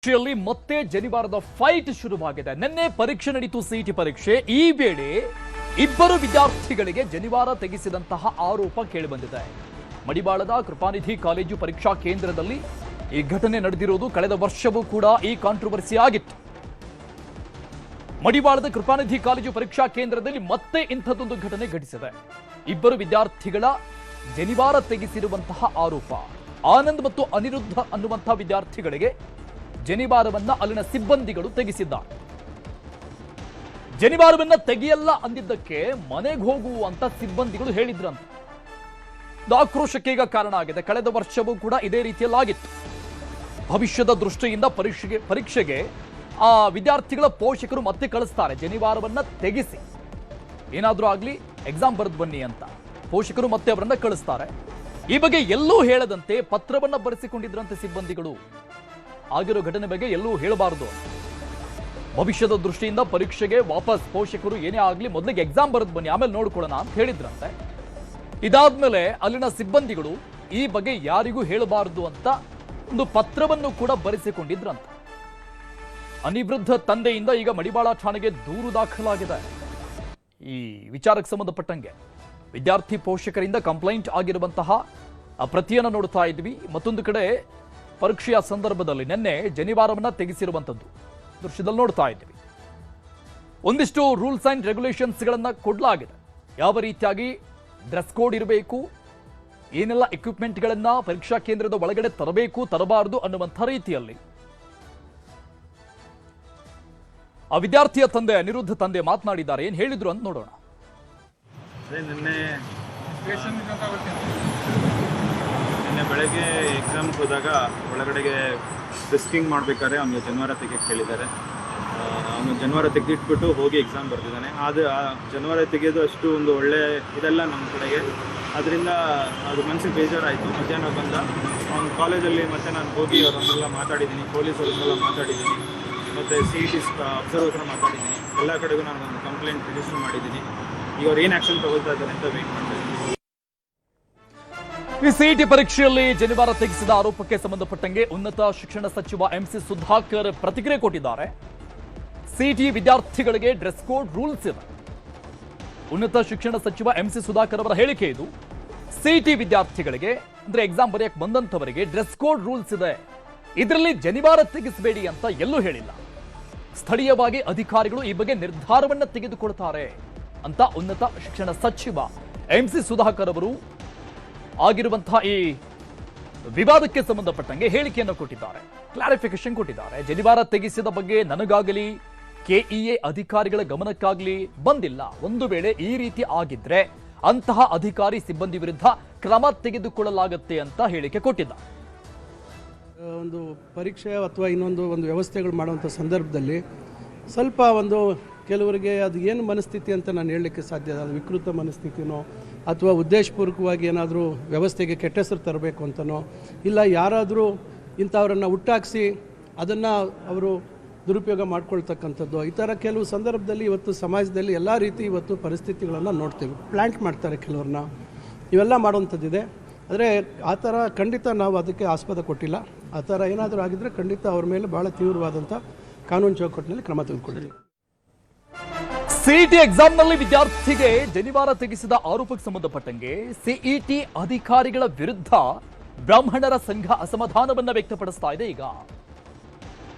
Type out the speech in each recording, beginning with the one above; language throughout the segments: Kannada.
ಪರೀಕ್ಷೆಯಲ್ಲಿ ಮತ್ತೆ ಜನಿವಾರದ ಫೈಟ್ ಶುರುವಾಗಿದೆ. ನಿನ್ನೆ ಪರೀಕ್ಷೆ ನಡೆಯಿತು, ಸಿಇಟಿ ಪರೀಕ್ಷೆ. ಈ ವೇಳೆ ಇಬ್ಬರು ವಿದ್ಯಾರ್ಥಿಗಳಿಗೆ ಜನಿವಾರ ತೆಗೆಸಿದಂತಹ ಆರೋಪ ಕೇಳಿಬಂದಿದೆ. ಮಡಿವಾಳದ ಕೃಪಾನಿಧಿ ಕಾಲೇಜು ಪರೀಕ್ಷಾ ಕೇಂದ್ರದಲ್ಲಿ ಈ ಘಟನೆ ನಡೆದಿರುವುದು. ಕಳೆದ ವರ್ಷವೂ ಕೂಡ ಈ ಕಾಂಟ್ರವರ್ಸಿ ಆಗಿತ್ತು. ಮಡಿವಾಳದ ಕೃಪಾನಿಧಿ ಕಾಲೇಜು ಪರೀಕ್ಷಾ ಕೇಂದ್ರದಲ್ಲಿ ಮತ್ತೆ ಇಂಥದ್ದೊಂದು ಘಟನೆ ಘಟಿಸಿದೆ. ಇಬ್ಬರು ವಿದ್ಯಾರ್ಥಿಗಳ ಜನಿವಾರ ತೆಗೆಸಿರುವಂತಹ ಆರೋಪ. ಆನಂದ್ ಮತ್ತು ಅನಿರುದ್ಧ ಅನ್ನುವಂತಹ ವಿದ್ಯಾರ್ಥಿಗಳಿಗೆ ಜನಿವಾರವನ್ನ ಅಲ್ಲಿನ ಸಿಬ್ಬಂದಿಗಳು ತೆಗೆಸಿದ್ದಾರೆ. ಜನಿವಾರವನ್ನ ತೆಗೆಯಲ್ಲ ಅಂದಿದ್ದಕ್ಕೆ ಮನೆಗೆ ಹೋಗು ಅಂತ ಸಿಬ್ಬಂದಿಗಳು ಹೇಳಿದ್ರಂತೆ. ಆಕ್ರೋಶಕ್ಕೆ ಈಗ ಕಾರಣ ಆಗಿದೆ. ಕಳೆದ ವರ್ಷವೂ ಕೂಡ ಇದೇ ರೀತಿಯಲ್ಲಾಗಿತ್ತು. ಭವಿಷ್ಯದ ದೃಷ್ಟಿಯಿಂದ ಪರೀಕ್ಷೆಗೆ ಆ ವಿದ್ಯಾರ್ಥಿಗಳ ಪೋಷಕರು ಮತ್ತೆ ಕಳಿಸ್ತಾರೆ, ಜನಿವಾರವನ್ನ ತೆಗೆಸಿ ಏನಾದ್ರೂ ಆಗ್ಲಿ ಎಕ್ಸಾಮ್ ಬರೆದು ಬನ್ನಿ ಅಂತ ಪೋಷಕರು ಮತ್ತೆ ಅವರನ್ನ ಕಳಿಸ್ತಾರೆ. ಈ ಬಗ್ಗೆ ಎಲ್ಲೂ ಹೇಳದಂತೆ ಪತ್ರವನ್ನ ಬರೆಸಿಕೊಂಡಿದ್ರಂತೆ ಸಿಬ್ಬಂದಿಗಳು. ಆಗಿರೋ ಘಟನೆ ಬಗ್ಗೆ ಎಲ್ಲೂ ಹೇಳಬಾರದು. ಭವಿಷ್ಯದ ದೃಷ್ಟಿಯಿಂದ ಪರೀಕ್ಷೆಗೆ ವಾಪಸ್ ಪೋಷಕರು ಏನೇ ಆಗ್ಲಿ ಮೊದಲಿಗೆ ಎಕ್ಸಾಮ್ ಬರೆದು ಬನ್ನಿ, ಆಮೇಲೆ ನೋಡ್ಕೊಳ್ಳೋಣ ಅಂತ ಹೇಳಿದ್ರಂತೆ. ಇದಾದ್ಮೇಲೆ ಅಲ್ಲಿನ ಸಿಬ್ಬಂದಿಗಳು ಈ ಬಗ್ಗೆ ಯಾರಿಗೂ ಹೇಳಬಾರದು ಅಂತ ಒಂದು ಪತ್ರವನ್ನು ಕೂಡ ಬರೆಸಿಕೊಂಡಿದ್ರಂತೆ. ಅನಿವೃದ್ಧ ತಂದೆಯಿಂದ ಈಗ ಮಡಿವಾಳ ಠಾಣೆಗೆ ದೂರು ದಾಖಲಾಗಿದೆ. ಈ ವಿಚಾರಕ್ಕೆ ಸಂಬಂಧಪಟ್ಟಂಗೆ ವಿದ್ಯಾರ್ಥಿ ಪೋಷಕರಿಂದ ಕಂಪ್ಲೇಂಟ್ ಆಗಿರುವಂತಹ ಪ್ರತಿಯನ್ನು ನೋಡ್ತಾ ಇದ್ವಿ. ಮತ್ತೊಂದು ಕಡೆ ಪರೀಕ್ಷೆಯ ಸಂದರ್ಭದಲ್ಲಿ ನಿನ್ನೆ ಜನಿವಾರವನ್ನ ತೆಗೆಸಿರುವಂಥದ್ದು ದೃಶ್ಯದಲ್ಲಿ ನೋಡ್ತಾ ಇದ್ವಿ. ಒಂದಿಷ್ಟು ರೂಲ್ಸ್ ಅಂಡ್ ರೆಗ್ಯುಲೇಷನ್ಸ್ಗಳನ್ನ ಕೊಡಲಾಗಿದೆ. ಯಾವ ರೀತಿಯಾಗಿ ಡ್ರೆಸ್ ಕೋಡ್ ಇರಬೇಕು, ಏನೆಲ್ಲ ಎಕ್ವಿಪ್ಮೆಂಟ್ಗಳನ್ನ ಪರೀಕ್ಷಾ ಕೇಂದ್ರದ ಒಳಗಡೆ ತರಬೇಕು, ತರಬಾರದು ಅನ್ನುವಂಥ ರೀತಿಯಲ್ಲಿ ಆ ವಿದ್ಯಾರ್ಥಿಯ ತಂದೆ, ಅನಿರುದ್ಧ ತಂದೆ ಮಾತನಾಡಿದ್ದಾರೆ. ಏನ್ ಹೇಳಿದ್ರು ಅಂತ ನೋಡೋಣ. ನಿನ್ನೆ ಬೆಳಗ್ಗೆ ಎಕ್ಸಾಮ್ಗೆ ಹೋದಾಗ ಒಳಗಡೆಗೆ ರಿಸ್ಕಿಂಗ್ ಮಾಡಬೇಕಾದ್ರೆ ಅವನಿಗೆ ಜನಿವಾರ ತೆಗೆಯಕ್ಕೆ ಹೇಳಿದ್ದಾರೆ. ಅವನು ಜನಿವಾರ ತೆಗೆದಿಟ್ಬಿಟ್ಟು ಹೋಗಿ ಎಕ್ಸಾಮ್ ಬರ್ತಿದ್ದಾನೆ. ಆದರೆ ಆ ಜನಿವಾರ ತೆಗೆಯೋದು ಅಷ್ಟು ಒಂದು ಒಳ್ಳೆ ಇದೆಲ್ಲ ನಮ್ಮ ಕಡೆಗೆ. ಅದರಿಂದ ಅದು ಮನಸ್ಸಿಗೆ ಬೇಜಾರಾಯಿತು. ಮಧ್ಯಾಹ್ನ ಬಂದ ಅವನ ಕಾಲೇಜಲ್ಲಿ ಮತ್ತೆ ನಾನು ಹೋಗಿ ಅವರನ್ನೆಲ್ಲ ಮಾತಾಡಿದ್ದೀನಿ, ಪೊಲೀಸರನ್ನೆಲ್ಲ ಮಾತಾಡಿದ್ದೀನಿ, ಮತ್ತು CET ಅಬ್ಸರ್ವರ್ ಹತ್ರ ಮಾತಾಡಿದ್ದೀನಿ. ಎಲ್ಲ ಕಡೆಗೂ ನಾನು ಒಂದು ಕಂಪ್ಲೇಂಟ್ ರಿಜಿಸ್ಟರ್ ಮಾಡಿದ್ದೀನಿ. ಈಗ ಅವ್ರು ಏನು ಆ್ಯಕ್ಷನ್ ತಗೊಳ್ತಾ ಇದ್ದಾರೆ ಅಂತ ವೇಟ್ ಮಾಡ್ತಾ ಇದ್ದೀನಿ. ಈ ಸಿಇಟಿ ಪರೀಕ್ಷೆಯಲ್ಲಿ ಜನಿವಾರ ತೆಗೆಸಿದ ಆರೋಪಕ್ಕೆ ಸಂಬಂಧಪಟ್ಟಂಗೆ ಉನ್ನತ ಶಿಕ್ಷಣ ಸಚಿವ MC ಸುಧಾಕರ್ ಪ್ರತಿಕ್ರಿಯೆ ಕೊಟ್ಟಿದ್ದಾರೆ. ಸಿಇಟಿ ವಿದ್ಯಾರ್ಥಿಗಳಿಗೆ ಡ್ರೆಸ್ ಕೋಡ್ ರೂಲ್ಸ್ ಇದೆ. ಉನ್ನತ ಶಿಕ್ಷಣ ಸಚಿವ MC ಸುಧಾಕರ್ ಅವರ ಹೇಳಿಕೆ ಇದು. ಸಿಇಟಿ ವಿದ್ಯಾರ್ಥಿಗಳಿಗೆ ಅಂದ್ರೆ ಎಕ್ಸಾಮ್ ಬರೆಯಕ್ಕೆ ಬಂದಂತವರಿಗೆ ಡ್ರೆಸ್ ಕೋಡ್ ರೂಲ್ಸ್ ಇದೆ, ಇದರಲ್ಲಿ ಜನಿವಾರ ತೆಗೆಸಬೇಡಿ ಅಂತ ಎಲ್ಲೂ ಹೇಳಿಲ್ಲ. ಸ್ಥಳೀಯವಾಗಿ ಅಧಿಕಾರಿಗಳು ಈ ಬಗ್ಗೆ ನಿರ್ಧಾರವನ್ನ ತೆಗೆದುಕೊಳ್ತಾರೆ ಅಂತ ಉನ್ನತ ಶಿಕ್ಷಣ ಸಚಿವ MC ಸುಧಾಕರ್ ಅವರು ಆಗಿರುವಂತಹ ಈ ವಿವಾದಕ್ಕೆ ಸಂಬಂಧಪಟ್ಟಂಗೆ ಹೇಳಿಕೆಯನ್ನು ಕೊಟ್ಟಿದ್ದಾರೆ, ಕ್ಲಾರಿಫಿಕೇಶನ್ ಕೊಟ್ಟಿದ್ದಾರೆ. ಜನಿವಾರ ತೆಗೆಸಿದ ಬಗ್ಗೆ ನನಗಾಗಲಿ KEA ಅಧಿಕಾರಿಗಳ ಗಮನಕ್ಕಾಗಲಿ ಬಂದಿಲ್ಲ. ಒಂದು ವೇಳೆ ಈ ರೀತಿ ಆಗಿದ್ರೆ ಅಂತಹ ಅಧಿಕಾರಿ ಸಿಬ್ಬಂದಿ ವಿರುದ್ಧ ಕ್ರಮ ತೆಗೆದುಕೊಳ್ಳಲಾಗುತ್ತೆ ಅಂತ ಹೇಳಿಕೆ ಕೊಟ್ಟಿದ್ದಾರೆ. ಒಂದು ಪರೀಕ್ಷೆ ಅಥವಾ ಇನ್ನೊಂದು ವ್ಯವಸ್ಥೆಗಳು ಮಾಡುವಂಥ ಸಂದರ್ಭದಲ್ಲಿ ಸ್ವಲ್ಪ ಕೆಲವರಿಗೆ ಅದು ಏನು ಮನಸ್ಥಿತಿ ಅಂತ ನಾನು ಹೇಳಲಿಕ್ಕೆ ಸಾಧ್ಯ. ಅದು ವಿಕೃತ ಮನಸ್ಥಿತಿನೋ ಅಥವಾ ಉದ್ದೇಶಪೂರ್ವಕವಾಗಿ ಏನಾದರೂ ವ್ಯವಸ್ಥೆಗೆ ಕೆಟ್ಟ ಹೆಸರು ತರಬೇಕು ಅಂತನೋ, ಇಲ್ಲ ಯಾರಾದರೂ ಇಂಥವ್ರನ್ನು ಹುಟ್ಟಾಕಿಸಿ ಅದನ್ನು ಅವರು ದುರುಪಯೋಗ ಮಾಡ್ಕೊಳ್ತಕ್ಕಂಥದ್ದು, ಈ ಥರ ಕೆಲವು ಸಂದರ್ಭದಲ್ಲಿ ಇವತ್ತು ಸಮಾಜದಲ್ಲಿ ಎಲ್ಲ ರೀತಿ ಇವತ್ತು ಪರಿಸ್ಥಿತಿಗಳನ್ನು ನೋಡ್ತೇವೆ. ಪ್ಲ್ಯಾಂಟ್ ಮಾಡ್ತಾರೆ ಕೆಲವ್ರನ್ನ, ಇವೆಲ್ಲ ಮಾಡುವಂಥದ್ದಿದೆ. ಆದರೆ ಆ ಥರ ಖಂಡಿತ ನಾವು ಅದಕ್ಕೆ ಆಸ್ಪದ ಕೊಟ್ಟಿಲ್ಲ. ಆ ಥರ ಏನಾದರೂ ಆಗಿದ್ದರೆ ಖಂಡಿತ ಅವ್ರ ಮೇಲೆ ಭಾಳ ತೀವ್ರವಾದಂಥ ಕಾನೂನು ಚೌಕಟ್ಟಿನಲ್ಲಿ ಕ್ರಮ ತೆಗೆದುಕೊಳ್ಳಿ. ಸಿಇಟಿ ಎಕ್ಸಾಮ್ನಲ್ಲಿ ವಿದ್ಯಾರ್ಥಿಗೆ ಜನಿವಾರ ತೆಗೆಸಿದ ಆರೋಪಕ್ಕೆ ಸಂಬಂಧಪಟ್ಟಂಗೆ ಸಿಇಟಿ ಅಧಿಕಾರಿಗಳ ವಿರುದ್ಧ ಬ್ರಾಹ್ಮಣರ ಸಂಘ ಅಸಮಾಧಾನವನ್ನ ವ್ಯಕ್ತಪಡಿಸ್ತಾ ಇದೆ. ಈಗ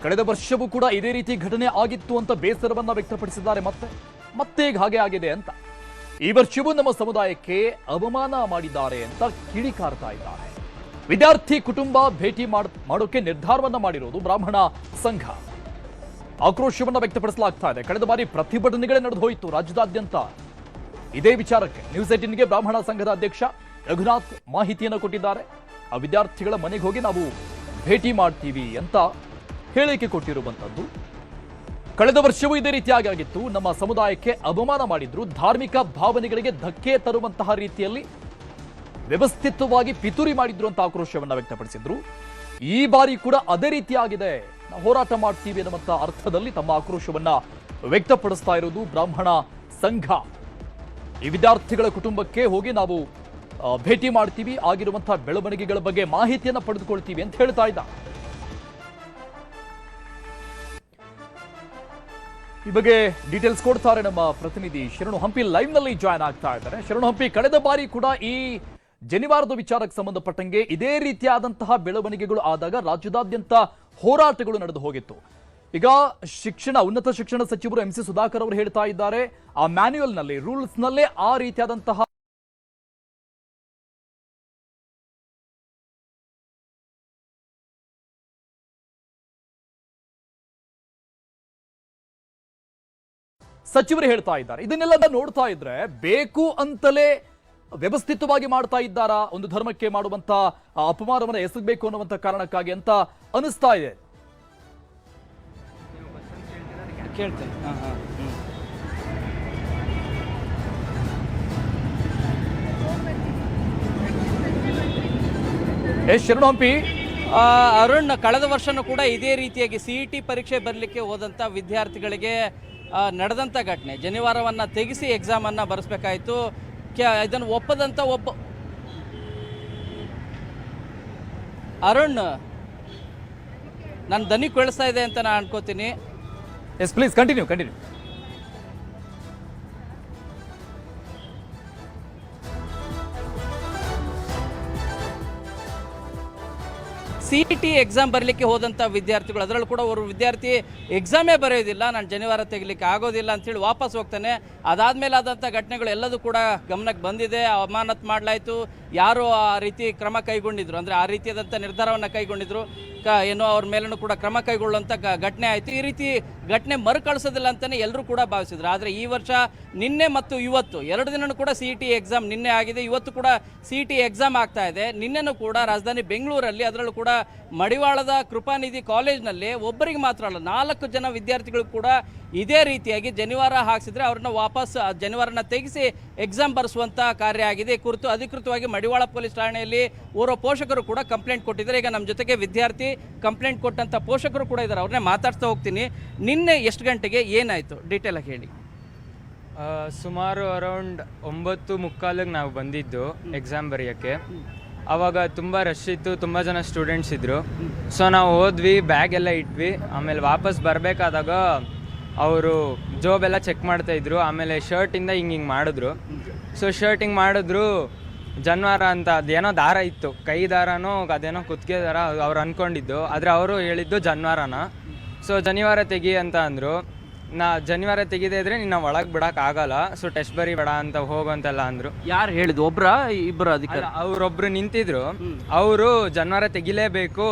ಕಳೆದ ವರ್ಷವೂ ಕೂಡ ಇದೇ ರೀತಿ ಘಟನೆ ಆಗಿತ್ತು ಅಂತ ಬೇಸರವನ್ನ ವ್ಯಕ್ತಪಡಿಸಿದ್ದಾರೆ. ಮತ್ತೆ ಈಗ ಹಾಗೆ ಆಗಿದೆ ಅಂತ ಈ ವರ್ಷವೂ ನಮ್ಮ ಸಮುದಾಯಕ್ಕೆ ಅವಮಾನ ಮಾಡಿದ್ದಾರೆ ಅಂತ ಕಿಡಿಕಾರ್ತಾ ಇದ್ದಾರೆ. ವಿದ್ಯಾರ್ಥಿ ಕುಟುಂಬ ಭೇಟಿ ಮಾಡೋಕೆ ನಿರ್ಧಾರವನ್ನ ಮಾಡಿರೋದು ಬ್ರಾಹ್ಮಣ ಸಂಘ. ಆಕ್ರೋಶವನ್ನ ವ್ಯಕ್ತಪಡಿಸಲಾಗ್ತಾ ಇದೆ. ಕಳೆದ ಬಾರಿ ಪ್ರತಿಭಟನೆಗಳೇ ನಡೆದು ಹೋಯಿತು ರಾಜ್ಯದಾದ್ಯಂತ ಇದೇ ವಿಚಾರಕ್ಕೆ. ನ್ಯೂಸ್ 18ಗೆ ಬ್ರಾಹ್ಮಣ ಸಂಘದ ಅಧ್ಯಕ್ಷ ರಘುನಾಥ್ ಮಾಹಿತಿಯನ್ನು ಕೊಟ್ಟಿದ್ದಾರೆ. ಆ ವಿದ್ಯಾರ್ಥಿಗಳ ಮನೆಗೆ ಹೋಗಿ ನಾವು ಭೇಟಿ ಮಾಡ್ತೀವಿ ಅಂತ ಹೇಳಿಕೆ ಕೊಟ್ಟಿರುವಂತದ್ದು. ಕಳೆದ ವರ್ಷವೂ ಇದೇ ರೀತಿಯಾಗಿ ಆಗಿತ್ತು. ನಮ್ಮ ಸಮುದಾಯಕ್ಕೆ ಅವಮಾನ ಮಾಡಿದ್ರು, ಧಾರ್ಮಿಕ ಭಾವನೆಗಳಿಗೆ ಧಕ್ಕೆ ತರುವಂತಹ ರೀತಿಯಲ್ಲಿ ವ್ಯವಸ್ಥಿತವಾಗಿ ಪಿತೂರಿ ಮಾಡಿದ್ರು ಅಂತ ಆಕ್ರೋಶವನ್ನ ವ್ಯಕ್ತಪಡಿಸಿದ್ರು. ಈ ಬಾರಿ ಕೂಡ ಅದೇ ರೀತಿಯಾಗಿದೆ, ನಾವು ಹೋರಾಟ ಮಾಡ್ತೀವಿ ಅನ್ನುವಂಥ ಅರ್ಥದಲ್ಲಿ ತಮ್ಮ ಆಕ್ರೋಶವನ್ನ ವ್ಯಕ್ತಪಡಿಸ್ತಾ ಇರೋದು ಬ್ರಾಹ್ಮಣ ಸಂಘ. ಈ ವಿದ್ಯಾರ್ಥಿಗಳ ಕುಟುಂಬಕ್ಕೆ ಹೋಗಿ ನಾವು ಭೇಟಿ ಮಾಡ್ತೀವಿ, ಆಗಿರುವಂತಹ ಬೆಳವಣಿಗೆಗಳ ಬಗ್ಗೆ ಮಾಹಿತಿಯನ್ನು ಪಡೆದುಕೊಳ್ತೀವಿ ಅಂತ ಹೇಳ್ತಾ ಇದ್ದ. ಈ ಬಗ್ಗೆ ಡೀಟೇಲ್ಸ್ ಕೊಡ್ತಾರೆ ನಮ್ಮ ಪ್ರತಿನಿಧಿ ಶರಣು ಹಂಪಿ ಲೈವ್ ನಲ್ಲಿ ಜಾಯ್ನ್ ಆಗ್ತಾ ಇದ್ದಾರೆ. ಶರಣು ಹಂಪಿ, ಕಳೆದ ಬಾರಿ ಕೂಡ ಈ ಜನಿವಾರದ ವಿಚಾರಕ್ಕೆ ಸಂಬಂಧಪಟ್ಟಂಗೆ ಇದೇ ರೀತಿಯಾದಂತಹ ಬೆಳವಣಿಗೆಗಳು ಆದಾಗ ರಾಜ್ಯದಾದ್ಯಂತ ಹೋರಾಟಗಳು ನಡೆದು ಹೋಗಿತ್ತು. ಈಗ ಉನ್ನತ ಶಿಕ್ಷಣ ಸಚಿವರು MC ಸುಧಾಕರ್ ಅವರು ಹೇಳ್ತಾ ಇದ್ದಾರೆ, ಆ ಮ್ಯಾನ್ಯುಯಲ್ ನಲ್ಲಿ, ರೂಲ್ಸ್ ನಲ್ಲೇ ಆ ರೀತಿಯಾದಂತಹ ಸಚಿವರು ಹೇಳ್ತಾ ಇದ್ದಾರೆ. ಇದನ್ನೆಲ್ಲ ನೋಡ್ತಾ ಇದ್ರೆ ಬೇಕು ಅಂತಲೇ ವ್ಯವಸ್ಥಿತವಾಗಿ ಮಾಡ್ತಾ ಇದ್ದಾರಾ, ಒಂದು ಧರ್ಮಕ್ಕೆ ಮಾಡುವಂತ ಅಪಮಾನವನ್ನು ಎಸಗಬೇಕು ಅನ್ನುವಂತ ಕಾರಣಕ್ಕಾಗಿ ಅಂತ ಅನಿಸ್ತಾ ಇದೆ. ಶರಣು ಹಂಪಿ, ಅರುಣ್, ಕಳೆದ ವರ್ಷನೂ ಕೂಡ ಇದೇ ರೀತಿಯಾಗಿ CET ಪರೀಕ್ಷೆ ಬರಲಿಕ್ಕೆ ಹೋದಂಥ ವಿದ್ಯಾರ್ಥಿಗಳಿಗೆ ನಡೆದಂಥ ಘಟನೆ, ಜನಿವಾರವನ್ನು ತೆಗೆಸಿ ಎಕ್ಸಾಮನ್ನು ಬರೆಸ್ಬೇಕಾಯಿತು. ಇದನ್ನು ಒಪ್ಪದಂಥ ಅರುಣ್, ನನ್ನ ದನಿ ಕೇಳಿಸ್ತಾ ಇದೆ ಅಂತ ನಾನು ಅನ್ಕೋತೀನಿ. Yes, please continue. CET exam ಬರಲಿಕ್ಕೆ ಹೋದಂಥ ವಿದ್ಯಾರ್ಥಿಗಳು, ಅದರಲ್ಲೂ ಕೂಡ ಅವರು ವಿದ್ಯಾರ್ಥಿ ಎಕ್ಸಾಮೇ ಬರೆಯೋದಿಲ್ಲ, ನಾನು ಜನಿವಾರ ತೆಗಿಲಿಕ್ಕೆ ಆಗೋದಿಲ್ಲ ಅಂಥೇಳಿ ವಾಪಸ್ ಹೋಗ್ತಾನೆ. ಅದಾದಮೇಲೆ ಆದಂಥ ಘಟನೆಗಳು ಎಲ್ಲದೂ ಕೂಡ ಗಮನಕ್ಕೆ ಬಂದಿದೆ. ಅಮಾನತ್ ಮಾಡಲಾಯಿತು. ಯಾರು ಆ ರೀತಿ ಕ್ರಮ ಕೈಗೊಂಡಿದ್ರು, ಅಂದರೆ ಆ ರೀತಿಯಾದಂಥ ನಿರ್ಧಾರವನ್ನು ಕೈಗೊಂಡಿದ್ರು, ಏನೋ ಅವ್ರ ಮೇಲೂ ಕೂಡ ಕ್ರಮ ಕೈಗೊಳ್ಳುವಂಥ ಘಟನೆ ಆಯಿತು. ಈ ರೀತಿ ಘಟನೆ ಮರುಕಳಿಸೋದಿಲ್ಲ ಅಂತಲೇ ಎಲ್ಲರೂ ಕೂಡ ಭಾವಿಸಿದ್ರು. ಆದರೆ ಈ ವರ್ಷ ನಿನ್ನೆ ಮತ್ತು ಇವತ್ತು 2 ದಿನವೂ ಕೂಡ CET ಎಕ್ಸಾಮ್ ನಿನ್ನೆ ಆಗಿದೆ, ಇವತ್ತು ಕೂಡ CET ಎಕ್ಸಾಮ್ ಆಗ್ತಾ ಇದೆ. ನಿನ್ನೆನೂ ಕೂಡ ರಾಜಧಾನಿ ಬೆಂಗಳೂರಲ್ಲಿ, ಅದರಲ್ಲೂ ಕೂಡ ಮಡಿವಾಳದ ಕೃಪಾನಿಧಿ ಕಾಲೇಜ್ನಲ್ಲಿ ಒಬ್ಬರಿಗೆ ಮಾತ್ರ ಅಲ್ಲ, 4 ಜನ ವಿದ್ಯಾರ್ಥಿಗಳು ಕೂಡ ಇದೇ ರೀತಿಯಾಗಿ ಜನಿವಾರ ಹಾಕಿಸಿದ್ರೆ ಅವ್ರನ್ನ ವಾಪಸ್ ಜನಿವಾರನ ತೆಗೆಸಿ ಎಕ್ಸಾಮ್ ಬರೆಸುವಂಥ ಕಾರ್ಯ ಆಗಿದೆ. ಕುರಿತು ಅಧಿಕೃತವಾಗಿ ಮಡಿವಾಳ ಪೊಲೀಸ್ ಠಾಣೆಯಲ್ಲಿ ಓರ್ವ ಪೋಷಕರು ಕೂಡ ಕಂಪ್ಲೇಂಟ್ ಕೊಟ್ಟಿದ್ದಾರೆ. ಈಗ ನಮ್ಮ ಜೊತೆಗೆ ವಿದ್ಯಾರ್ಥಿ ಕಂಪ್ಲೇಂಟ್ ಕೊಟ್ಟಂಥ ಪೋಷಕರು ಕೂಡ ಇದ್ದಾರೆ, ಅವ್ರನ್ನೇ ಮಾತಾಡ್ತಾ ಹೋಗ್ತೀನಿ. ನಿನ್ನೆ ಎಷ್ಟು ಗಂಟೆಗೆ ಏನಾಯಿತು ಡೀಟೇಲ್ ಆಗಿ ಹೇಳಿ. ಸುಮಾರು ಅರೌಂಡ್ 9:45 ನಾವು ಬಂದಿದ್ದು ಎಕ್ಸಾಮ್ ಬರೆಯೋಕ್ಕೆ. ಆವಾಗ ತುಂಬ ರಶ್ ಇತ್ತು, ತುಂಬ ಜನ ಸ್ಟೂಡೆಂಟ್ಸ್ ಇದ್ದರು. ಸೊ ನಾವು ಹೋದ್ವಿ, ಬ್ಯಾಗ್ ಎಲ್ಲ ಇಟ್ವಿ. ಆಮೇಲೆ ವಾಪಸ್ ಬರಬೇಕಾದಾಗ ಅವರು ಜಾಬ್ ಚೆಕ್ ಮಾಡ್ತಾಯಿದ್ರು. ಆಮೇಲೆ ಶರ್ಟಿಂದ ಹಿಂಗೆ ಮಾಡಿದ್ರು. ಸೊ ಶರ್ಟ್ ಹಿಂಗೆ ಮಾಡಿದ್ರು, ಜನಿವಾರ ಅಂತ ಅದೇನೋ ದಾರ ಇತ್ತು, ಕೈ ದಾರನೋ ಅದೇನೋ ಕುತ್ತಿಗೆ ದಾರ ಅವ್ರು ಅಂದ್ಕೊಂಡಿದ್ದು, ಆದರೆ ಅವರು ಹೇಳಿದ್ದು ಜನಿವಾರನ. ಸೊ ಜನಿವಾರ ತೆಗಿ ಅಂತ ಅಂದರು. ಜನಿವಾರ ತೆಗಿದೆ ಇದ್ರೆ ನಿನ್ನ ಒಳಗೆ ಬಿಡೋಕ್ಕಾಗಲ್ಲ, ಸೊ ಟೆಸ್ಟ್ ಬರಿ ಬೇಡ ಅಂತ ಹೋಗಂತೆಲ್ಲ ಅಂದರು. ಯಾರು ಹೇಳಿದ್ದು, ಒಬ್ರ ಇಬ್ಬರು ಅಧಿಕಾರಿ? ಅವರೊಬ್ರು ನಿಂತಿದ್ರು, ಅವರು ಜನಿವಾರ ತೆಗಿಲೇಬೇಕು,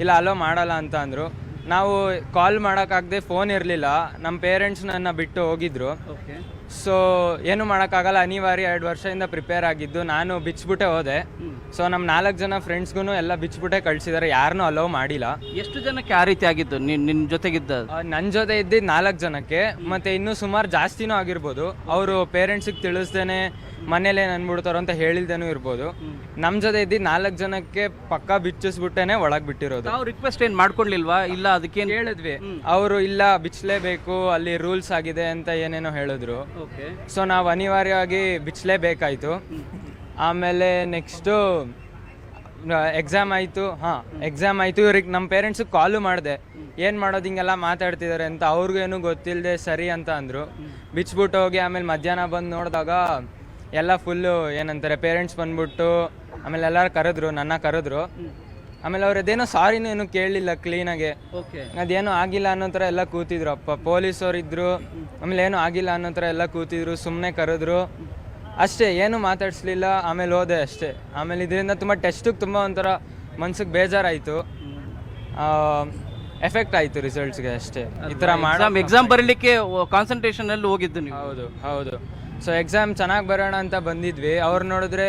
ಇಲ್ಲ ಅಲೋ ಮಾಡಲ್ಲ ಅಂತ ಅಂದರು. ನಾವು ಕಾಲ್ ಮಾಡೋಕ್ಕಾಗದೆ, ಫೋನ್ ಇರಲಿಲ್ಲ, ನಮ್ಮ ಪೇರೆಂಟ್ಸ್ ನನ್ನ ಬಿಟ್ಟು ಹೋಗಿದ್ರು. ಸೊ ಏನು ಮಾಡೋಕ್ಕಾಗಲ್ಲ, ಅನಿವಾರ್ಯ. 2 ವರ್ಷದಿಂದ ಪ್ರಿಪೇರ್ ಆಗಿದ್ದು, ನಾನು ಬಿಚ್ಚಿಬಿಟ್ಟೆ ಹೋದೆ. ಸೊ ನಮ್ಮ 4 ಜನ ಫ್ರೆಂಡ್ಸ್ಗೂ ಎಲ್ಲ ಬಿಚ್ಚಿಬಿಟ್ಟೆ ಕಳಿಸಿದ್ದಾರೆ, ಯಾರನ್ನೂ ಅಲೋ ಮಾಡಿಲ್ಲ. ಎಷ್ಟು ಜನಕ್ಕೆ ಆ ರೀತಿ ಆಗಿದ್ದು? ನಿನ್ನ ಜೊತೆಗಿದ್ದ? ನನ್ನ ಜೊತೆ ಇದ್ದಿದ್ದು 4 ಜನಕ್ಕೆ, ಮತ್ತು ಇನ್ನೂ ಸುಮಾರು ಜಾಸ್ತಿನೂ ಆಗಿರ್ಬೋದು. ಅವರು ಪೇರೆಂಟ್ಸಿಗೆ ತಿಳಿಸ್ದೇನೆ ಮನೇಲೇ ನನ್ಬಿಡ್ತಾರೋ ಅಂತ ಹೇಳಿಲ್ದೇನೂ ಇರ್ಬೋದು. ನಮ್ಮ ಜೊತೆ ಇದ್ದಿದ್ದು 4 ಜನಕ್ಕೆ ಪಕ್ಕ ಬಿಚ್ಚಿಸ್ಬಿಟ್ಟೇನೆ ಒಳಗೆ ಬಿಟ್ಟಿರೋದು. ನಾವು ರಿಕ್ವೆಸ್ಟ್ ಏನು ಮಾಡ್ಕೊಳ್ಲಿಲ್ವಾ? ಇಲ್ಲ ಅದಕ್ಕೇನು ಹೇಳಿದ್ವಿ, ಅವರು ಇಲ್ಲ ಬಿಚ್ಚಲೇಬೇಕು, ಅಲ್ಲಿ ರೂಲ್ಸ್ ಆಗಿದೆ ಅಂತ ಏನೇನೋ ಹೇಳಿದ್ರು. ಸೊ ನಾವು ಅನಿವಾರ್ಯವಾಗಿ ಬಿಚ್ಚಲೇಬೇಕಾಯಿತು. ಆಮೇಲೆ ನೆಕ್ಸ್ಟು ಎಕ್ಸಾಮ್ ಆಯಿತು. ಎಕ್ಸಾಮ್ ಆಯಿತು. ಇವ್ರಿಗೆ ನಮ್ಮ ಪೇರೆಂಟ್ಸಿಗೆ ಕಾಲು ಮಾಡಿದೆ, ಏನು ಮಾಡೋದು ಹಿಂಗೆಲ್ಲ ಮಾತಾಡ್ತಿದ್ದಾರೆ ಅಂತ. ಅವ್ರಿಗೇನು ಗೊತ್ತಿಲ್ಲದೆ ಸರಿ ಅಂತ ಅಂದರು. ಬಿಚ್ಬಿಟ್ಟು ಹೋಗಿ ಆಮೇಲೆ ಮಧ್ಯಾಹ್ನ ಬಂದು ನೋಡಿದಾಗ ಎಲ್ಲ ಫುಲ್ಲು ಏನಂತಾರೆ, ಪೇರೆಂಟ್ಸ್ ಬಂದ್ಬಿಟ್ಟು ಆಮೇಲೆ ಎಲ್ಲರೂ ಕರೆದ್ರು, ನನ್ನ ಕರೆದ್ರು. ಆಮೇಲೆ ಅವ್ರು ಅದೇನೋ ಸಾರಿನೂ ಏನು ಕೇಳಲಿಲ್ಲ ಕ್ಲೀನಾಗೆ. ಅದೇನೋ ಆಗಿಲ್ಲ ಅನ್ನೋ ಥರ ಎಲ್ಲ ಕೂತಿದ್ರು. ಪೊಲೀಸವ್ರು ಇದ್ದರು. ಆಮೇಲೆ ಏನೂ ಆಗಿಲ್ಲ ಅನ್ನೋ ಥರ ಎಲ್ಲ ಕೂತಿದ್ರು, ಸುಮ್ಮನೆ ಕರೆದ್ರು ಅಷ್ಟೇ, ಏನೂ ಮಾತಾಡಿಸ್ಲಿಲ್ಲ. ಆಮೇಲೆ ಹೋದೆ ಅಷ್ಟೇ. ಆಮೇಲೆ ಇದರಿಂದ ತುಂಬ ಟೆಸ್ಟಿಗೆ ತುಂಬ ಒಂಥರ ಮನ್ಸಿಗೆ ಬೇಜಾರಾಯಿತು, ಎಫೆಕ್ಟ್ ಆಯಿತು ರಿಸಲ್ಟ್ಸ್ಗೆ ಅಷ್ಟೇ. ಈ ಥರ ಎಕ್ಸಾಮ್ ಬರೀಲಿಕ್ಕೆ ಕಾನ್ಸಂಟ್ರೇಷನಲ್ಲಿ ಹೋಗಿದ್ದು ನೀವು? ಹೌದು. ಸೊ ಎಕ್ಸಾಮ್ ಚೆನ್ನಾಗಿ ಬರೋಣ ಅಂತ ಬಂದಿದ್ವಿ. ಅವ್ರು ನೋಡಿದ್ರೆ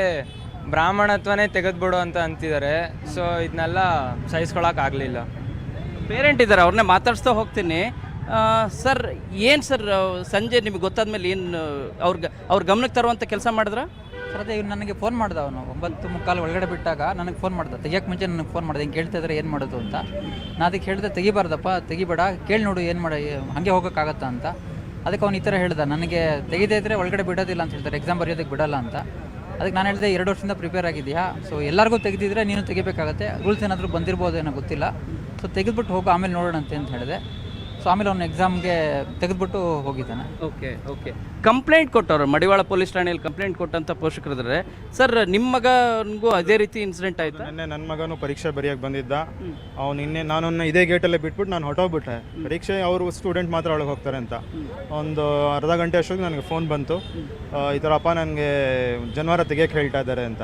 ಬ್ರಾಹ್ಮಣತ್ವನೇ ತೆಗೆದ್ಬಿಡು ಅಂತ ಅಂತಿದ್ದಾರೆ. ಸೊ ಇದನ್ನೆಲ್ಲ ಸಹಿಸ್ಕೊಳಕ್ಕಾಗಲಿಲ್ಲ. ಪೇರೆಂಟ್ ಇದ್ದಾರೆ, ಅವ್ರನ್ನೇ ಮಾತಾಡಿಸ್ತಾ ಹೋಗ್ತೀನಿ. ಸರ್, ಏನು ಸರ್ ಸಂಜೆ ನಿಮಗೆ ಗೊತ್ತಾದ್ಮೇಲೆ ಏನು ಅವ್ರ ಗಮನಕ್ಕೆ ತರುವಂಥ ಕೆಲಸ ಮಾಡಿದ್ರ? ಸರ್ ಅದೇ ನನಗೆ ಫೋನ್ ಮಾಡ್ದೆ, ಅವನು 9:45 ಒಳಗಡೆ ಬಿಟ್ಟಾಗ ನನಗೆ ಫೋನ್ ಮಾಡ್ದೆ. ತೆಗಿಯೋಕ್ಕೆ ಮುಂಚೆ ನನಗೆ ಫೋನ್ ಮಾಡಿದೆ, ಹಿಂಗೆ ಕೇಳ್ತಾ ಇದ್ದಾರೆ ಏನು ಮಾಡೋದು ಅಂತ. ನಾನು ಅದಕ್ಕೆ ಹೇಳಿದೆ, ತೆಗಿಬಾರ್ದಪ್ಪ, ತೆಗಿಬೇಡ, ಕೇಳಿ ನೋಡು ಏನು ಹಾಗೆ ಹೋಗೋಕ್ಕಾಗತ್ತಾ ಅಂತ. ಅದಕ್ಕೆ ಅವ್ನು ಈ ಥರ ಹೇಳ್ದೆ, ನನಗೆ ತೆಗಿದೇ ಇದ್ದರೆ ಒಳಗಡೆ ಬಿಡೋದಿಲ್ಲ ಅಂತ ಹೇಳ್ತಾರೆ, ಎಕ್ಸಾಮ್ ಬರೆಯೋದಕ್ಕೆ ಬಿಡೋಲ್ಲ ಅಂತ. ಅದಕ್ಕೆ ನಾನು ಹೇಳಿದೆ, 2 ವರ್ಷದಿಂದ ಪ್ರಿಪೇರ್ ಆಗಿದೆಯಾ, ಸೊ ಎಲ್ಲರಿಗೂ ತೆಗೆದಿದ್ರೆ ನೀನು ತೆಗಿಬೇಕಾಗತ್ತೆ, ರೂಲ್ಸ್ ಏನಾದರೂ ಬಂದಿರ್ಬೋದು ಏನೋ ಗೊತ್ತಿಲ್ಲ, ಸೊ ತೆಗೆದ್ಬಿಟ್ಟು ಹೋಗು, ಆಮೇಲೆ ನೋಡೋಣ ಅಂತ ಹೇಳಿದೆ. ಸೊ ಆಮೇಲೆ ಅವ್ನು ಎಕ್ಸಾಮ್ಗೆ ತೆಗೆದುಬಿಟ್ಟು ಹೋಗಿದ್ದಾನೆ. Okay okay. ಕಂಪ್ಲೇಂಟ್ ಕೊಟ್ಟವ್ರು ಮಡಿವಾಳ ಪೊಲೀಸ್ ಠಾಣೆಯಲ್ಲಿ ಕಂಪ್ಲೇಂಟ್ ಕೊಟ್ಟಂತ ಪೋಷಕರಿದ್ದಾರೆ. ಸರ್ ನಿಮ್ಮ ಮಗನಿಗೂ ಅದೇ ರೀತಿ ಇನ್ಸಿಡೆಂಟ್ ಆಯಿತು? ನಿನ್ನೆ ನನ್ನ ಮಗನು ಪರೀಕ್ಷೆ ಬರೆಯೋಕೆ ಬಂದಿದ್ದ. ಅವ್ನು ನಿನ್ನೆ ನಾನು ಇದೇ ಗೇಟಲ್ಲೇ ಬಿಟ್ಬಿಟ್ಟು ನಾನು ಹೊಟ್ಟೋಗ್ಬಿಟ್ಟೆ. ಪರೀಕ್ಷೆ ಅವರು ಸ್ಟೂಡೆಂಟ್ ಮಾತ್ರ ಒಳಗೆ ಹೋಗ್ತಾರೆ ಅಂತ. ಒಂದು ಅರ್ಧ ಗಂಟೆ ಅಷ್ಟೊತ್ತಿಗೆ ನನಗೆ ಫೋನ್ ಬಂತು, ಈ ಥರ ಅಪ್ಪ ನನಗೆ ಜನವಾರ ತೆಗಿಯೋಕ್ಕೆ ಹೇಳ್ತಾ ಇದ್ದಾರೆ ಅಂತ.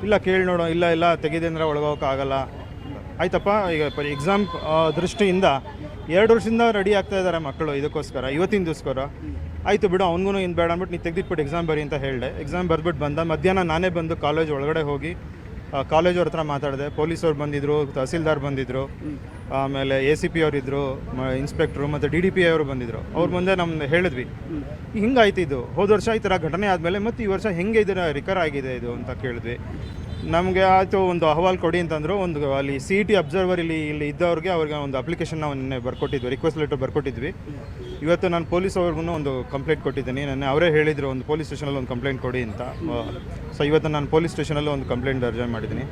ಇಲ್ಲ ಕೇಳಿ ನೋಡು, ಇಲ್ಲ ತೆಗೆದೆ ಅಂದರೆ ಒಳಗೋಗೋಕ್ಕಾಗಲ್ಲ. ಆಯ್ತಪ್ಪ, ಈಗ ಎಕ್ಸಾಮ್ ದೃಷ್ಟಿಯಿಂದ 2 ವರ್ಷದಿಂದ ರೆಡಿ ಆಗ್ತಾ ಇದ್ದಾರೆ ಮಕ್ಕಳು ಇದಕ್ಕೋಸ್ಕರ, ಇವತ್ತಿನ ದಿವಸಕ್ಕೋರ. ಆಯಿತು ಬಿಡು, ಅವ್ನಿಗೂ ಇನ್ನು ಬೇಡ ಅಂದ್ಬಿಟ್ಟು ನೀವು ತೆಗೆದಿಟ್ಬಿಟ್ಟು ಎಕ್ಸಾಮ್ ಬರಿ ಅಂತ ಹೇಳಿದೆ. ಎಕ್ಸಾಮ್ ಬರೆದ್ಬಿಟ್ಟು ಬಂದ. ಮಧ್ಯಾಹ್ನ ನಾನೇ ಬಂದು ಕಾಲೇಜ್ ಒಳಗಡೆ ಹೋಗಿ ಕಾಲೇಜವ್ರ ಹತ್ರ ಮಾತಾಡಿದೆ. ಪೊಲೀಸವ್ರು ಬಂದಿದ್ದರು, ತಹಸೀಲ್ದಾರ್ ಬಂದಿದ್ದರು, ಆಮೇಲೆ ACP ಅವರಿದ್ದರು, ಇನ್ಸ್ಪೆಕ್ಟ್ರು ಮತ್ತು DDP ಅವರು ಬಂದಿದ್ದರು. ಅವ್ರ ಮುಂದೆ ನಮ್ದು ಹೇಳಿದ್ವಿ, ಹಿಂಗಾಯ್ತು ಇದು, ಹೋದ ವರ್ಷ ಈ ಥರ ಘಟನೆ ಆದಮೇಲೆ ಮತ್ತು ಈ ವರ್ಷ ಹೆಂಗೆ ಇದರ ರಿಕರ್ ಆಗಿದೆ ಇದು ಅಂತ ಕೇಳಿದ್ವಿ. ನಮಗೆ ಆಯಿತು, ಒಂದು ಅಹವಾಲು ಕೊಡಿ ಅಂತಂದರು. ಒಂದು ಅಲ್ಲಿ CET ಅಬ್ಸರ್ವರ್ ಇಲ್ಲಿ ಇದ್ದವ್ರಿಗೆ ಅವ್ರಿಗೆ ಒಂದು ಅಪ್ಲಿಕೇಶನ್ ನಾವು ನಿನ್ನೆ ಬರ್ಕೊಟ್ಟಿದ್ವಿ, ರಿಕ್ವೆಸ್ಟ್ ಲೆಟರ್ ಬರ್ಕೊಟ್ಟಿದ್ವಿ. ಇವತ್ತು ನಾನು ಪೊಲೀಸ್ ಅವ್ರಿಗೂ ಒಂದು ಕಂಪ್ಲೇಂಟ್ ಕೊಟ್ಟಿದ್ದೀನಿ. ನೆನ್ನೆ ಅವರೇ ಹೇಳಿದರು ಒಂದು ಪೊಲೀಸ್ ಸ್ಟೇಷನಲ್ಲಿ ಒಂದು ಕಂಪ್ಲೇಂಟ್ ಕೊಡಿ ಅಂತ. ಸೊ ಇವತ್ತು ನಾನು ಪೊಲೀಸ್ ಸ್ಟೇಷನಲ್ಲಿ ಒಂದು ಕಂಪ್ಲೇಂಟ್ ದರ್ಜೆ ಮಾಡಿದ್ದೀನಿ.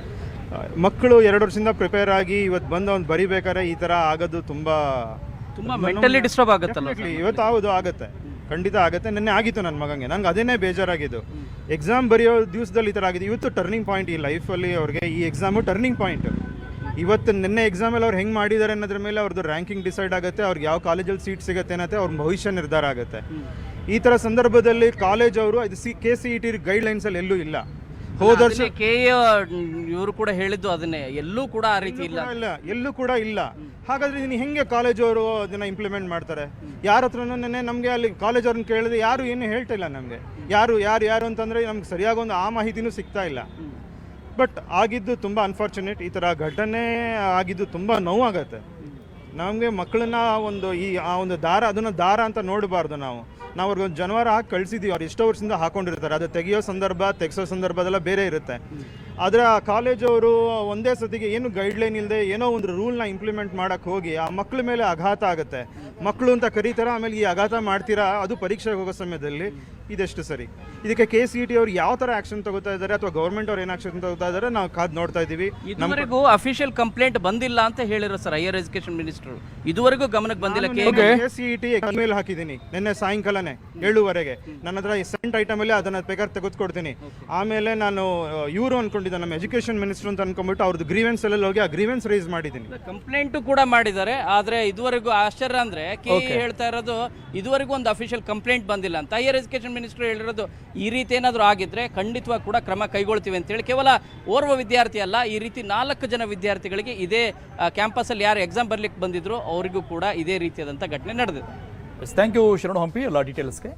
ಮಕ್ಕಳು 2 ವರ್ಷದಿಂದ ಪ್ರಿಪೇರ್ ಆಗಿ ಇವತ್ತು ಬಂದು ಒಂದು ಬರಿಬೇಕಾದ್ರೆ ಈ ಥರ ಆಗೋದು ತುಂಬ ಮೆಂಟಲಿ ಡಿಸ್ಟರ್ಬ್ ಆಗುತ್ತಲ್ಲ. ಇವತ್ತು ಹೌದು ಆಗುತ್ತೆ, ಖಂಡಿತ ಆಗುತ್ತೆ. ನಿನ್ನೆ ಆಗಿತ್ತು ನನ್ನ ಮಗನಿಗೆ. ನಂಗೆ ಅದೇನೇ ಬೇಜಾರಾಗಿದ್ದು, ಎಕ್ಸಾಮ್ ಬರೆಯೋ ದಿವಸದಲ್ಲಿ ಈ ಥರ ಆಗಿದೆ. ಇವತ್ತು ಟರ್ನಿಂಗ್ ಪಾಯಿಂಟ್ ಈ ಲೈಫಲ್ಲಿ ಅವ್ರಿಗೆ. ಈ ಎಕ್ಸಾಮು ಟರ್ನಿಂಗ್ ಪಾಯಿಂಟ್. ಇವತ್ತು ನಿನ್ನೆ ಎಕ್ಸಾಮಲ್ಲಿ ಅವ್ರು ಹೆಂಗೆ ಮಾಡಿದ್ದಾರೆ ಅನ್ನೋದ್ರ ಮೇಲೆ ಅವ್ರದ್ದು ರ್ಯಾಂಕಿಂಗ್ ಡಿಸೈಡ್ ಆಗುತ್ತೆ, ಅವ್ರಿಗೆ ಯಾವ ಕಾಲೇಜಲ್ಲಿ ಸೀಟ್ ಸಿಗುತ್ತೆ ಅನ್ನತ್ತೆ ಅವ್ರ ಭವಿಷ್ಯ ನಿರ್ಧಾರ ಆಗುತ್ತೆ. ಈ ಥರ ಸಂದರ್ಭದಲ್ಲಿ ಕಾಲೇಜ್ ಅವರು ಇದು KCET ಗೈಡ್ಲೈನ್ಸಲ್ಲಿ ಎಲ್ಲೂ ಇಲ್ಲ. ಹೋದ ವರ್ಷ ಇವರು ಕೂಡ ಹೇಳಿದ್ದು ಅದನ್ನೇ, ಎಲ್ಲೂ ಕೂಡ ಆ ರೀತಿ ಇಲ್ಲ, ಎಲ್ಲೂ ಕೂಡ ಇಲ್ಲ. ಹಾಗಾದ್ರೆ ನೀನು ಹೆಂಗೆ ಕಾಲೇಜವರು ಅದನ್ನ ಇಂಪ್ಲಿಮೆಂಟ್ ಮಾಡ್ತಾರೆ? ಯಾರ ಹತ್ರನೂ ನಮಗೆ ಅಲ್ಲಿ ಕಾಲೇಜ್ ಅವ್ರನ್ನ ಕೇಳಿದ್ರೆ ಯಾರು ಏನು ಹೇಳ್ತಾ ಇಲ್ಲ ನಮಗೆ. ಯಾರು ಅಂತಂದರೆ ನಮ್ಗೆ ಸರಿಯಾಗಿ ಒಂದು ಆ ಮಾಹಿತಿನೂ ಸಿಗ್ತಾ ಇಲ್ಲ. ಬಟ್ ಆಗಿದ್ದು ತುಂಬ ಅನ್ಫಾರ್ಚುನೇಟ್. ಈ ಥರ ಘಟನೆ ಆಗಿದ್ದು ತುಂಬ ನೋವಾಗತ್ತೆ ನಮಗೆ. ಮಕ್ಕಳನ್ನ ಒಂದು ಅದನ್ನು ದಾರ ಅಂತ ನೋಡಬಾರ್ದು ನಾವು. ಅವ್ರಿಗೊಂದು ಜನವಾರ ಹಾಕಿ ಕಳಿಸಿದ್ದೀವಿ. ಅವ್ರು ಎಷ್ಟೋ ವರ್ಷದಿಂದ ಹಾಕೊಂಡಿರ್ತಾರೆ. ಅದು ತೆಗಿಸೋ ಸಂದರ್ಭದೆಲ್ಲ ಬೇರೆ ಇರುತ್ತೆ. ಆದರೆ ಆ ಕಾಲೇಜವರು ಒಂದೇ ಸತಿಗೆ ಏನು ಗೈಡ್ಲೈನ್ ಇಲ್ಲದೆ ಏನೋ ಒಂದು ರೂಲ್ನ ಇಂಪ್ಲಿಮೆಂಟ್ ಮಾಡೋಕ್ಕೆ ಹೋಗಿ ಆ ಮಕ್ಕಳ ಮೇಲೆ ಆಘಾತ ಆಗುತ್ತೆ. ಮಕ್ಕಳು ಅಂತ ಕರೀತಾರ, ಆಮೇಲೆ ಈ ಆಘಾತ ಮಾಡ್ತೀರಾ, ಅದು ಪರೀಕ್ಷೆಗೆ ಹೋಗೋ ಸಮಯದಲ್ಲಿ. ಇದೆಷ್ಟು ಸರಿ? ಇದಕ್ಕೆ KCET ಅವ್ರು ಯಾವ ಥರ ಆ್ಯಕ್ಷನ್ ತಗೋತಾ ಇದ್ದಾರೆ ಅಥವಾ ಗೌರ್ಮೆಂಟ್ ಅವ್ರು ಏನು ಆ್ಯಕ್ಷನ್ ತಗೋತಾ ಇದ್ದಾರೆ ನಾವು ಕಾದು ನೋಡ್ತಾ ಇದ್ದೀವಿ. ಇದುವರೆಗೂ ಅಫಿಷಿಯಲ್ ಕಂಪ್ಲೇಂಟ್ ಬಂದಿಲ್ಲ ಅಂತ ಹೇಳಿರೋ ಸರ್ ಹೈಯರ್ ಎಜುಕೇಶನ್ ಮಿನಿಸ್ಟರ್. ಇದುವರೆಗೂ ಗಮನಕ್ಕೆ ಬಂದಿಲ್ಲ. KCET ಇಮೇಲ್ ಹಾಕಿದ್ದೀನಿ ನಿನ್ನೆ ಸಾಯಂಕಾಲನೇ 7:30. ನನ್ನ ಹತ್ರ ಸೆಂಟ್ ಐಟಮಲ್ಲಿ ಅದನ್ನು ಬೇಕಾದ್ರೆ ತೆಗೆದುಕೊಡ್ತೀನಿ. ಆಮೇಲೆ ನಾನು ಇವರು ಅನ್ಕೊಂಡಿದ್ದೆ ನಮ್ಮ ಎಜುಕೇಷನ್ ಮಿನಿಸ್ಟರ್ ಅಂತ ಅನ್ಕೊಂಡ್ಬಿಟ್ಟು ಅವ್ರದ್ದು ಗ್ರೀವೆನ್ಸ್ ಎಲ್ಲ ಹೋಗಿ ಆ ಗ್ರೀವೆನ್ಸ್ ರೈಸ್ ಮಾಡಿದ್ದೀನಿ. ಕಂಪ್ಲೇಂಟು ಕೂಡ ಮಾಡಿದ್ದಾರೆ. ಆದರೆ ಇದುವರೆಗೂ ಆಶ್ಚರ್ಯ ಅಂದರೆ ಹೇಳ್ತಾ ಇರೋದು ಇದುವರೆಗೂ ಒಂದು ಅಫಿಷಿಯಲ್ ಕಂಪ್ಲೇಂಟ್ ಬಂದಿಲ್ಲ ಅಂತ. ಹೈಯರ್ ಎಜುಕೇಷನ್ ಮಿನಿಸ್ಟರ್ ಹೇಳಿರೋದು ಈ ರೀತಿ ಏನಾದರೂ ಆಗಿದ್ರೆ ಖಂಡಿತವಾಗಿ ಕೂಡ ಕ್ರಮ ಕೈಗೊಳ್ತೀವಿ ಅಂತೇಳಿ. ಕೇವಲ ಓರ್ವ ವಿದ್ಯಾರ್ಥಿ ಅಲ್ಲ, ಈ ರೀತಿ 4 ಜನ ವಿದ್ಯಾರ್ಥಿಗಳಿಗೆ ಇದೇ ಕ್ಯಾಂಪಸಲ್ಲಿ ಯಾರು ಎಕ್ಸಾಮ್ ಬರಲಿಕ್ಕೆ ಬಂದಿದ್ರು ಅವರಿಗೂ ಕೂಡ ಇದೇ ರೀತಿಯಾದಂಥ ಘಟನೆ ನಡೆದಿದೆ. ಥ್ಯಾಂಕ್ ಯು ಶರಣು ಹಂಪಿ ಎಲ್ಲ ಡೀಟೇಲ್ಸ್ಗೆ.